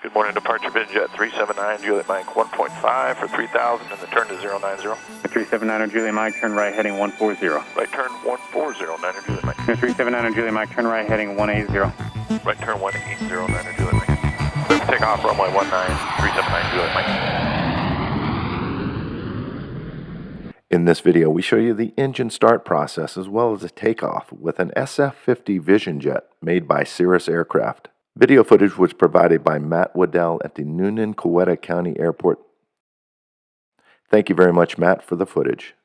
Good morning, departure Vision 379, Juliet Mike 1.5 for 3,000 and the turn to 090. 379 Juliet Mike, turn right heading 140. Right turn 140, Juliet Mike. 379 Juliet Mike, turn right heading 180. Right turn 180, Juliet Mike. Clear for takeoff, runway 19, 379 Juliet Mike. In this video, we show you the engine start process as well as a takeoff with an SF50 Vision jet made by Cirrus Aircraft. Video footage was provided by Matt Waddell at the Newnan-Coweta County Airport. Thank you very much, Matt, for the footage.